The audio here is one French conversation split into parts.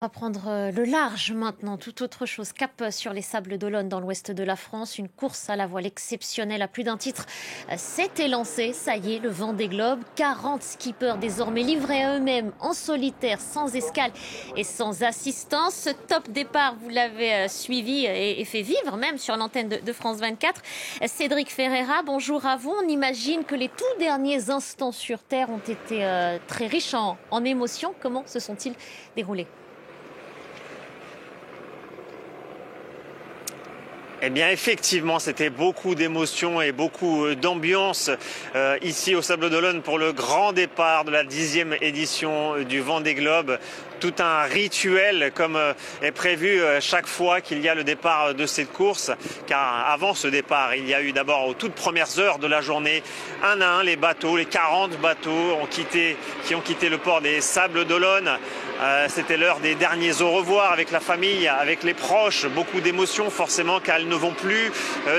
On va prendre le large maintenant, tout autre chose. Cap sur les Sables d'Olonne dans l'ouest de la France. Une course à la voile exceptionnelle à plus d'un titre s'était lancée. Ça y est, le Vendée Globe. 40 skippers désormais livrés à eux-mêmes en solitaire, sans escale et sans assistance. Ce top départ, vous l'avez suivi et fait vivre même sur l'antenne de France 24. Cédric Ferreira, bonjour à vous. On imagine que les tout derniers instants sur Terre ont été très riches en émotions. Comment se sont-ils déroulés ? Eh bien, effectivement, c'était beaucoup d'émotions et beaucoup d'ambiance ici au Sables d'Olonne pour le grand départ de la 10e édition du Vendée Globe. Tout un rituel comme est prévu chaque fois qu'il y a le départ de cette course. Car avant ce départ, il y a eu d'abord aux toutes premières heures de la journée, un à un, les bateaux, les 40 bateaux qui ont quitté le port des Sables d'Olonne. C'était l'heure des derniers au revoir avec la famille, avec les proches. Beaucoup d'émotions forcément car elles ne vont plus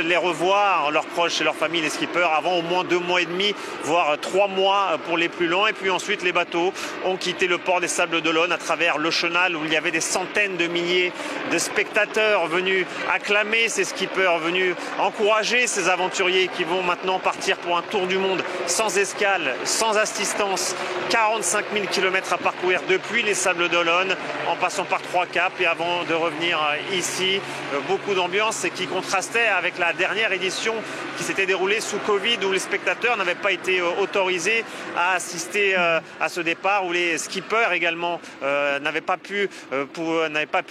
les revoir, leurs proches et leurs familles, les skippers, avant au moins 2 mois et demi, voire 3 mois pour les plus longs. Et puis ensuite, les bateaux ont quitté le port des Sables d'Olonne à travers le chenal où il y avait des centaines de milliers de spectateurs venus acclamer ces skippers, venus encourager ces aventuriers qui vont maintenant partir pour un tour du monde sans escale, sans assistance. 45 000 km à parcourir depuis les Sables d'Olonne en passant par 3 caps et avant de revenir ici. Beaucoup d'ambiance et qui contrastait avec la dernière édition qui s'était déroulée sous Covid où les spectateurs n'avaient pas été autorisés à assister à ce départ, où les skippers également n'avaient pas pu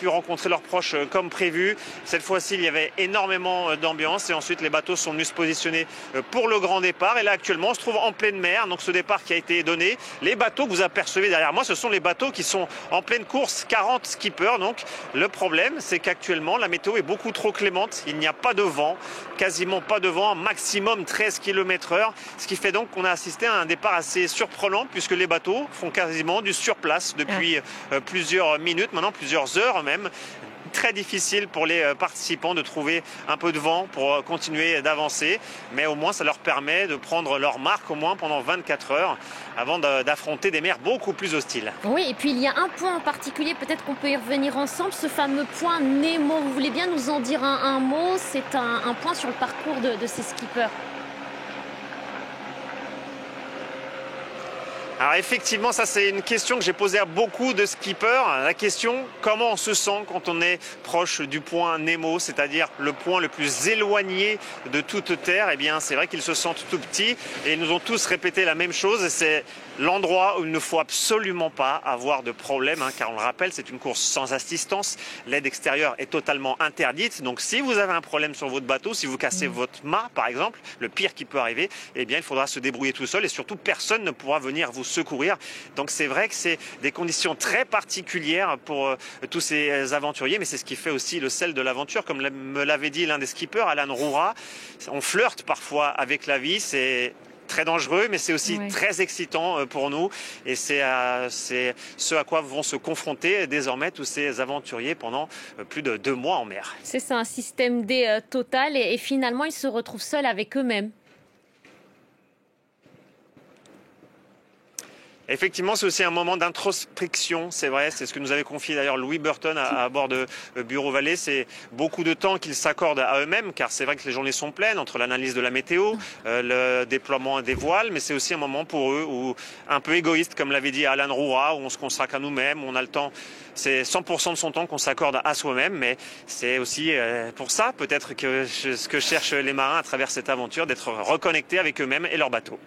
rencontrer leurs proches comme prévu. Cette fois-ci, il y avait énormément d'ambiance et ensuite les bateaux sont venus se positionner pour le grand départ. Et là actuellement, on se trouve en pleine mer, donc ce départ qui a été donné. Les bateaux que vous apercevez derrière moi, ce sont les bateaux qui sont en pleine course, 40 skippers. Donc le problème, c'est qu'actuellement, la météo est beaucoup trop clémente. Il n'y a pas de vent, quasiment pas de vent, maximum 13 km/h. Ce qui fait donc qu'on a assisté à un départ assez surprenant puisque les bateaux font quasiment du surplace depuis plusieurs minutes, maintenant plusieurs heures même. Très difficile pour les participants de trouver un peu de vent pour continuer d'avancer, mais au moins ça leur permet de prendre leur marque au moins pendant 24 heures avant d'affronter des mers beaucoup plus hostiles. Oui, et puis il y a un point en particulier, peut-être qu'on peut y revenir ensemble, ce fameux point Nemo. Vous voulez bien nous en dire un mot? C'est un point sur le parcours de ces skippers. Alors effectivement, ça c'est une question que j'ai posée à beaucoup de skippers. La question, comment on se sent quand on est proche du point Nemo, c'est-à-dire le point le plus éloigné de toute Terre? Eh bien, c'est vrai qu'ils se sentent tout petits et ils nous ont tous répété la même chose. C'est l'endroit où il ne faut absolument pas avoir de problème, car on le rappelle, c'est une course sans assistance. L'aide extérieure est totalement interdite. Donc si vous avez un problème sur votre bateau, si vous cassez votre mât par exemple, le pire qui peut arriver, eh bien il faudra se débrouiller tout seul et surtout personne ne pourra venir vous secourir. Donc c'est vrai que c'est des conditions très particulières pour tous ces aventuriers, mais c'est ce qui fait aussi le sel de l'aventure. Comme me l'avait dit l'un des skippers, Alan Roura, on flirte parfois avec la vie, c'est très dangereux, mais c'est aussi très excitant pour nous. Et c'est ce à quoi vont se confronter désormais tous ces aventuriers pendant plus de 2 mois en mer. C'est ça, un système D total et finalement ils se retrouvent seuls avec eux-mêmes. Effectivement, c'est aussi un moment d'introspection, c'est vrai, c'est ce que nous avait confié d'ailleurs Louis Burton à bord de Bureau Vallée. C'est beaucoup de temps qu'ils s'accordent à eux-mêmes, car c'est vrai que les journées sont pleines entre l'analyse de la météo, le déploiement des voiles, mais c'est aussi un moment pour eux où, un peu égoïste, comme l'avait dit Alan Roura, où on se consacre à nous-mêmes, on a le temps, c'est 100% de son temps qu'on s'accorde à soi-même, mais c'est aussi pour ça peut-être que ce que cherchent les marins à travers cette aventure, d'être reconnectés avec eux-mêmes et leur bateau.